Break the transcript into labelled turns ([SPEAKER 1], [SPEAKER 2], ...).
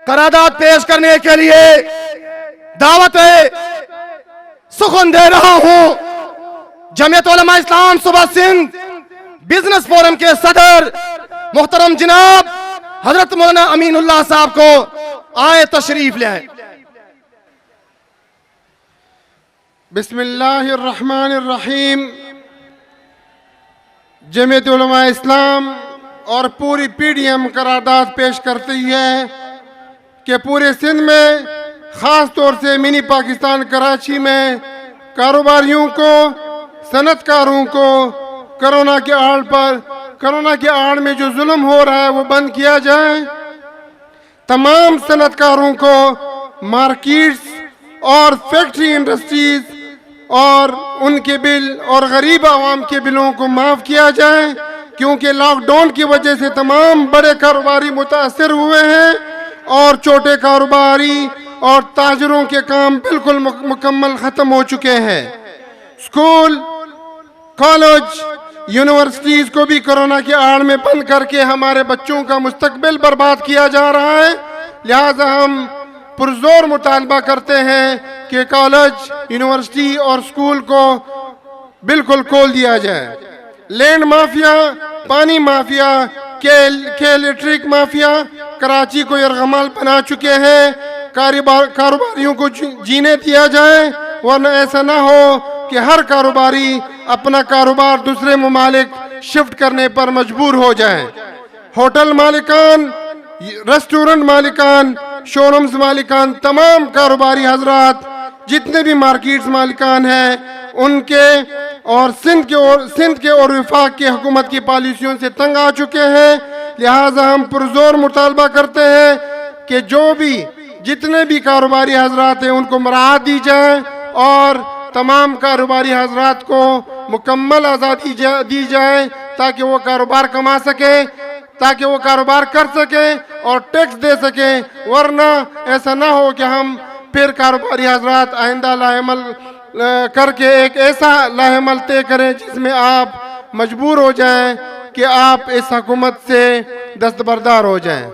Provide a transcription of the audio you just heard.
[SPEAKER 1] قرارداد پیش کرنے کے لیے دعوت سخن دے رہا ہوں جمعیت علماء اسلام صوبہ سندھ بزنس فورم کے صدر محترم جناب حضرت مولانا امین اللہ صاحب کو آئے تشریف لے آئے.
[SPEAKER 2] بسم اللہ الرحمن الرحیم. جمعیت علماء اسلام اور پوری پی ڈی ایم قرارداد پیش کرتی ہے کہ پورے سندھ میں خاص طور سے منی پاکستان کراچی میں کاروباریوں کو صنعت کاروں کو کرونا کے آڑ میں جو ظلم ہو رہا ہے وہ بند کیا جائے. تمام صنعت کاروں کو مارکیٹس اور فیکٹری انڈسٹریز اور ان کے بل اور غریب عوام کے بلوں کو معاف کیا جائے کیونکہ لاک ڈاؤن کی وجہ سے تمام بڑے کاروباری متاثر ہوئے ہیں اور چھوٹے کاروباری اور تاجروں کے کام بالکل مکمل ختم ہو چکے ہیں. اسکول کالج یونیورسٹیز کو بھی کرونا کی آڑ میں بند کر کے ہمارے بچوں کا مستقبل برباد کیا جا رہا ہے. لہٰذا ہم پرزور مطالبہ کرتے ہیں کہ کالج یونیورسٹی اور اسکول کو بالکل کھول دیا جائے. لینڈ مافیا، پانی مافیا، الیکٹرک مافیا کراچی کو یرغمال بنا چکے ہیں. کاروباریوں کو جینے دیا جائے ورنہ ایسا نہ ہو کہ ہر کاروباری اپنا کاروبار دوسرے ممالک شفٹ کرنے پر مجبور ہو جائیں. ہوٹل مالکان، ریسٹورنٹ مالکان، شو رومز مالکان، تمام کاروباری حضرات جتنے بھی مارکیٹس مالکان ہیں ان کے اور سندھ کے اور وفاق کی حکومت کی پالیسیوں سے تنگ آ چکے ہیں. لہٰذا ہم پرزور مطالبہ کرتے ہیں کہ جتنے بھی کاروباری حضرات ہیں ان کو مراعات دی جائے اور تمام کاروباری حضرات کو مکمل آزادی دی جائے تاکہ وہ کاروبار کما سکیں، تاکہ وہ کاروبار کر سکیں اور ٹیکس دے سکیں. ورنہ ایسا نہ ہو کہ ہم پھر کاروباری حضرات آئندہ لاحمل کر کے ایک ایسا لاحمل طے کریں جس میں آپ مجبور ہو جائیں کہ آپ اس حکومت سے دستبردار ہو جائیں.